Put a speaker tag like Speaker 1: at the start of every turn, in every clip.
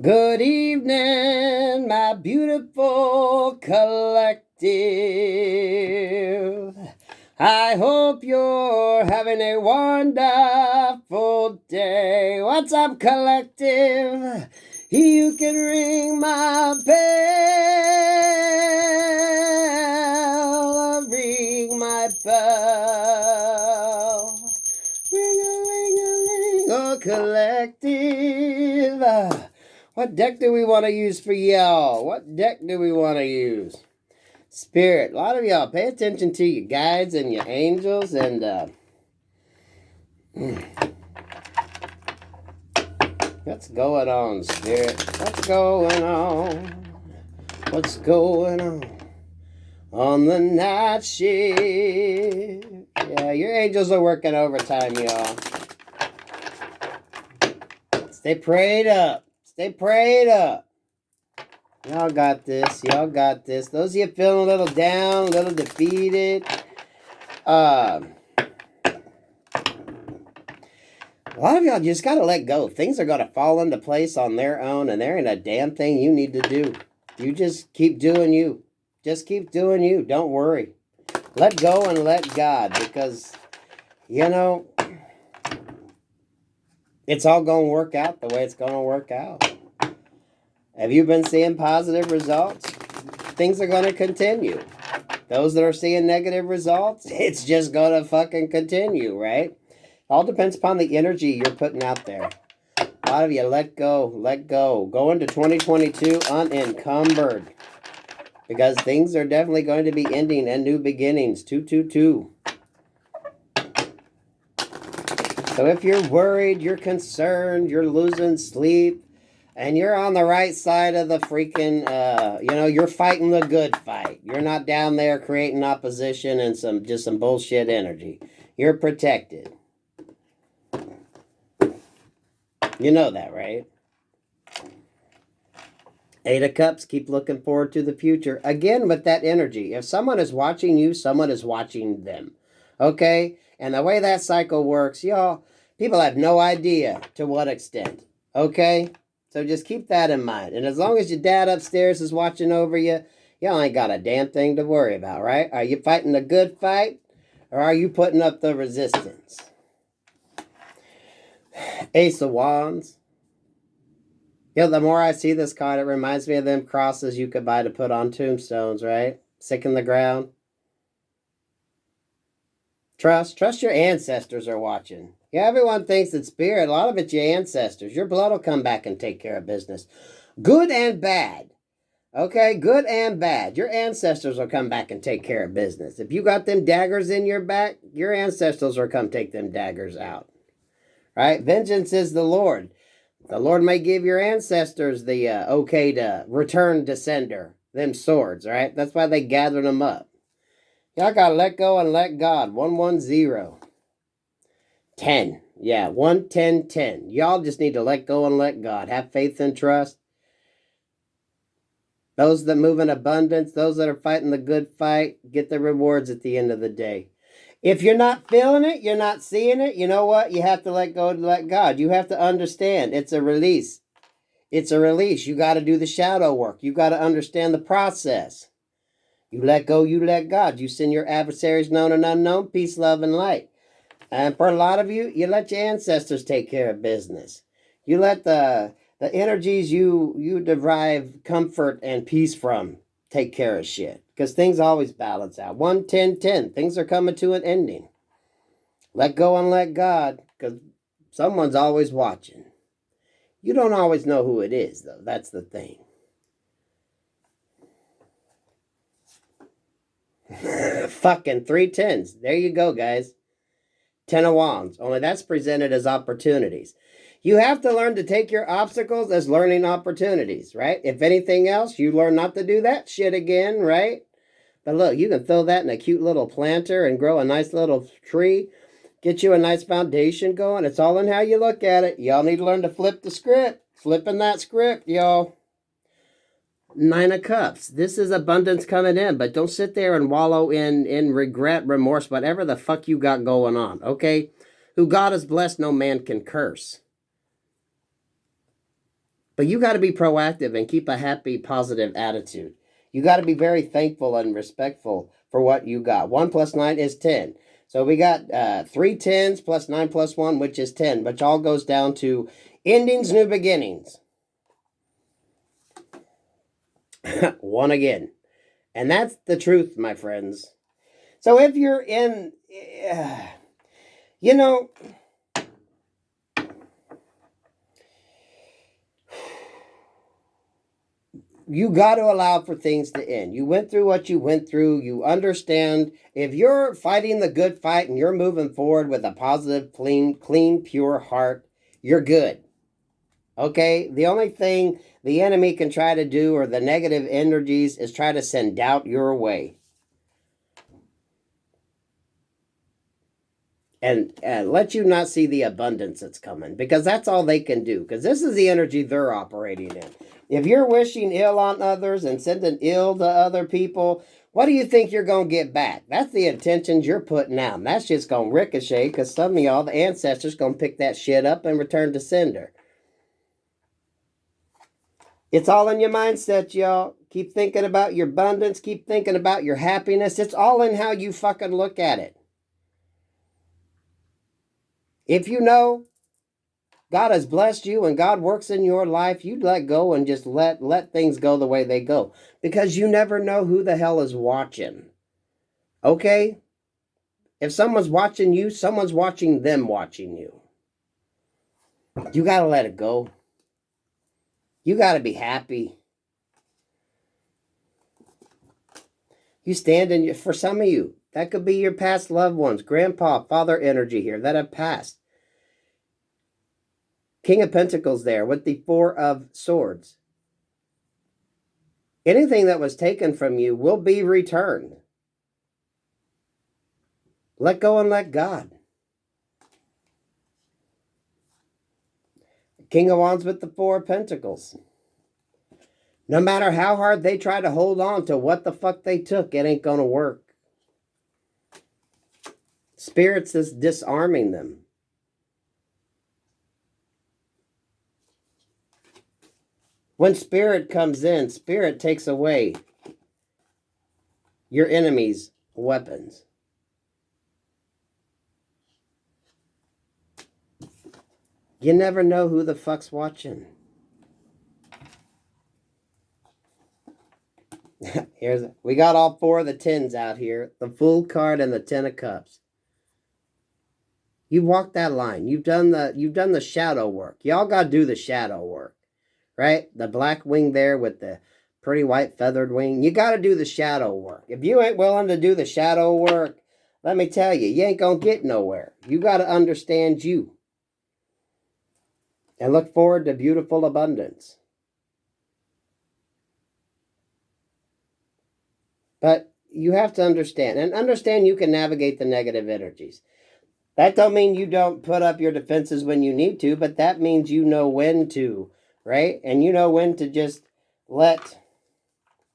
Speaker 1: Good evening, my beautiful collective. I hope you're having a wonderful day. What's up, collective? You can ring my bell. Ring my bell. Ring-a-ling-a-ling. Oh, collective. What deck do we want to use for y'all? What deck do we want to use? Spirit. A lot of y'all pay attention to your guides and your angels and what's going on, Spirit? What's going on? What's going on the night shift? Yeah, your angels are working overtime, y'all. Stay prayed up. Stay prayed up. Y'all got this. Y'all got this. Those of you feeling a little down, a little defeated. A lot of y'all just got to let go. Things are going to fall into place on their own, and there ain't a damn thing you need to do. You just keep doing you. Just keep doing you. Don't worry. Let go and let God, because, you know, it's all going to work out the way it's going to work out. Have you been seeing positive results? Things are going to continue. Those that are seeing negative results, it's just going to fucking continue, right? All depends upon the energy you're putting out there. A lot of you let go, let go. Go into 2022 unencumbered. Because things are definitely going to be ending and new beginnings. 222. So if you're worried, you're concerned, you're losing sleep, and you're on the right side of the freaking, you're fighting the good fight. You're not down there creating opposition and some bullshit energy. You're protected. You know that, right? Eight of Cups, keep looking forward to the future. Again, with that energy. If someone is watching you, someone is watching them. Okay? And the way that cycle works, y'all, people have no idea to what extent. Okay? So just keep that in mind. And as long as your dad upstairs is watching over you, y'all ain't got a damn thing to worry about, right? Are you fighting a good fight? Or are you putting up the resistance? Ace of Wands. The more I see this card, it reminds me of them crosses you could buy to put on tombstones, right? Sick in the ground. Trust your ancestors are watching. Yeah, everyone thinks it's spirit. A lot of it's your ancestors. Your blood will come back and take care of business. Good and bad. Okay, good and bad. Your ancestors will come back and take care of business. If you got them daggers in your back, your ancestors will come take them daggers out. Right? Vengeance is the Lord. The Lord may give your ancestors the okay to return to sender them swords, right? That's why they gathered them up. Y'all got to let go and let God. 110. 10. Yeah, 110, 10. Y'all just need to let go and let God. Have faith and trust. Those that move in abundance, those that are fighting the good fight, get the rewards at the end of the day. If you're not feeling it, you're not seeing it, you know what? You have to let go and let God. You have to understand. It's a release. It's a release. You got to do the shadow work. You got to understand the process. You let go, you let God. You send your adversaries known and unknown, peace, love, and light. And for a lot of you, you let your ancestors take care of business. You let the energies you derive comfort and peace from take care of shit. Because things always balance out. 110, 10. Things are coming to an ending. Let go and let God, because someone's always watching. You don't always know who it is, though. That's the thing. Fucking 3 10s. There you go, guys. 10 of Wands. Only that's presented as opportunities. You have to learn to take your obstacles as learning opportunities, right? If anything else, you learn not to do that shit again, right? But look, you can throw that in a cute little planter and grow a nice little tree. Get you a nice foundation going. It's all in how you look at it. Y'all need to learn to flip the script. Flipping that script, y'all. 9 of Cups. This is abundance coming in, but don't sit there and wallow in regret, remorse, whatever the fuck you got going on, okay? Who God has blessed, no man can curse. But you got to be proactive and keep a happy, positive attitude. You got to be very thankful and respectful for what you got. 1 plus 9 is 10. So we got 3 10s plus 9 plus 1, which is 10. Which all goes down to endings, new beginnings. 1 again. And that's the truth, my friends. So if you're in, you know, you got to allow for things to end. You went through what you went through. You understand. If you're fighting the good fight and you're moving forward with a positive, clean, pure heart, you're good. Okay? The only thing the enemy can try to do, or the negative energies, is try to send doubt your way. And let you not see the abundance that's coming. Because that's all they can do. Because this is the energy they're operating in. If you're wishing ill on others and sending ill to other people, what do you think you're going to get back? That's the intentions you're putting out. And that shit's going to ricochet, because some of y'all, the ancestors, going to pick that shit up and return to sender. It's all in your mindset, y'all. Keep thinking about your abundance. Keep thinking about your happiness. It's all in how you fucking look at it. If you know God has blessed you and God works in your life, you let go and just let things go the way they go. Because you never know who the hell is watching. Okay? If someone's watching you, someone's watching them watching you. You got to let it go. You got to be happy. You stand in, for some of you, that could be your past loved ones, grandpa, father energy here that have passed. King of Pentacles there with the 4 of Swords. Anything that was taken from you will be returned. Let go and let God. King of Wands with the 4 of Pentacles. No matter how hard they try to hold on to what the fuck they took, it ain't gonna work. Spirits is disarming them. When Spirit comes in, Spirit takes away your enemy's weapons. You never know who the fuck's watching. We got all 4 of the 10s out here. The Fool card and the 10 of Cups. You walked that line. You've done the shadow work. Y'all got to do the shadow work. Right? The black wing there with the pretty white feathered wing. You got to do the shadow work. If you ain't willing to do the shadow work, let me tell you, you ain't going to get nowhere. You got to understand you. And look forward to beautiful abundance. But you have to understand. And understand you can navigate the negative energies. That don't mean you don't put up your defenses when you need to. But that means you know when to. Right? And you know when to just let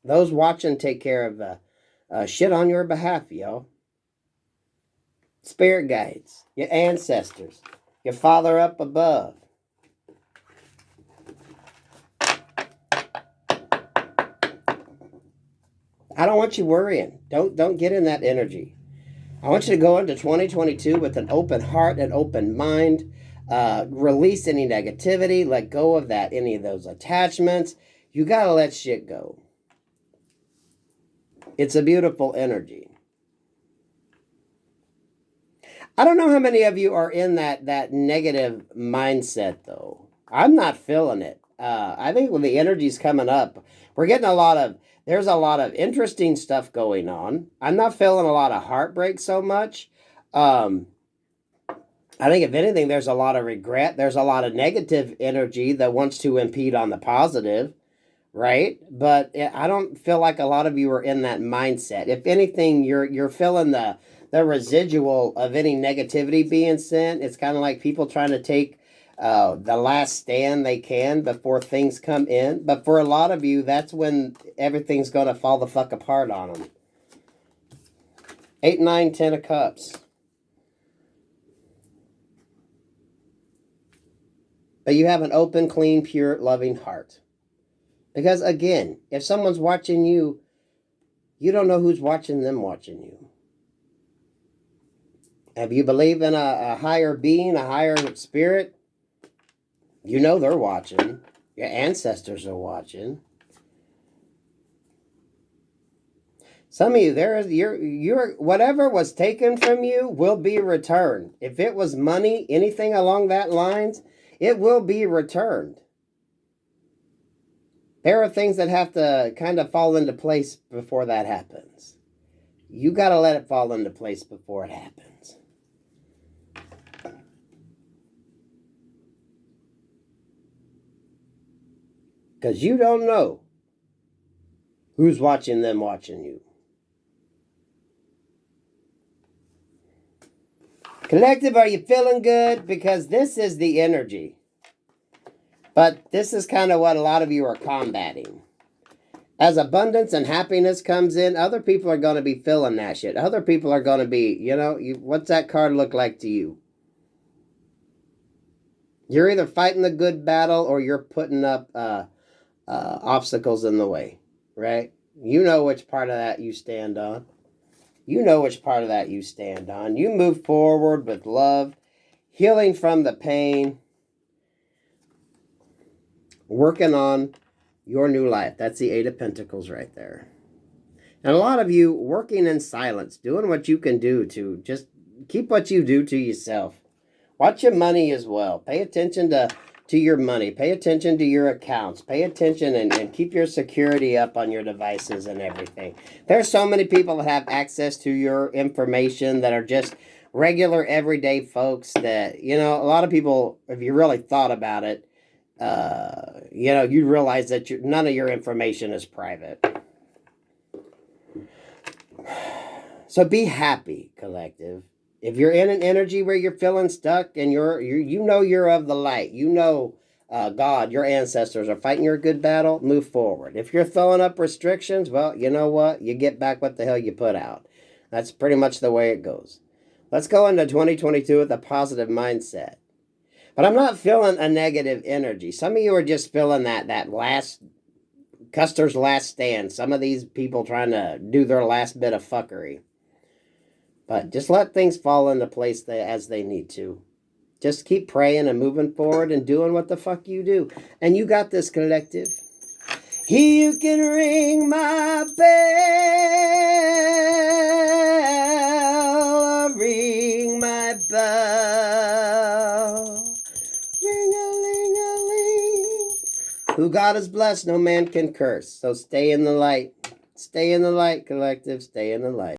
Speaker 1: those watching take care of shit on your behalf, yo. Spirit guides, your ancestors, your Father up above. I don't want you worrying. Don't get in that energy. I want you to go into 2022 with an open heart and open mind. Release any negativity. Let go of that. Any of those attachments. You got to let shit go. It's a beautiful energy. I don't know how many of you are in that negative mindset, though. I'm not feeling it. I think when the energy's coming up, we're getting there's a lot of interesting stuff going on. I'm not feeling a lot of heartbreak so much. I think if anything, there's a lot of regret. There's a lot of negative energy that wants to impede on the positive, right? But I don't feel like a lot of you are in that mindset. If anything, you're feeling the residual of any negativity being sent. It's kind of like people trying to take the last stand they can before things come in. But for a lot of you, that's when everything's going to fall the fuck apart on them. 8, 9, 10 of Cups. But you have an open, clean, pure, loving heart. Because again, if someone's watching you, you don't know who's watching them watching you. If you believe in a higher being, a higher spirit, you know they're watching. Your ancestors are watching. Some of you, your whatever was taken from you will be returned. If it was money, anything along that lines, it will be returned. There are things that have to kind of fall into place before that happens. You got to let it fall into place before it happens. Because you don't know who's watching them watching you. Collective, are you feeling good? Because this is the energy. But this is kind of what a lot of you are combating. As abundance and happiness comes in, other people are going to be feeling that shit. Other people are going to be, what's that card look like to you? You're either fighting the good battle or you're putting up obstacles in the way, right? You know which part of that you stand on. You know which part of that you stand on. You move forward with love, healing from the pain, working on your new life. That's the Eight of Pentacles right there. And a lot of you working in silence, doing what you can do to just keep what you do to yourself. Watch your money as well. Pay attention to your money. Pay attention to your accounts. Pay attention and keep your security up on your devices and everything. There's so many people that have access to your information that are just regular, everyday folks that, a lot of people, if you really thought about it, you realize that none of your information is private. So be happy, collective. If you're in an energy where you're feeling stuck and you're of the light, God, your ancestors are fighting your good battle, move forward. If you're throwing up restrictions, well, you know what? You get back what the hell you put out. That's pretty much the way it goes. Let's go into 2022 with a positive mindset. But I'm not feeling a negative energy. Some of you are just feeling that last, Custer's last stand. Some of these people trying to do their last bit of fuckery. But just let things fall into place as they need to. Just keep praying and moving forward and doing what the fuck you do. And you got this, collective. You can ring my bell, ring my bell. Ring-a-ling-a-ling. Who God has blessed, no man can curse. So stay in the light. Stay in the light, collective. Stay in the light.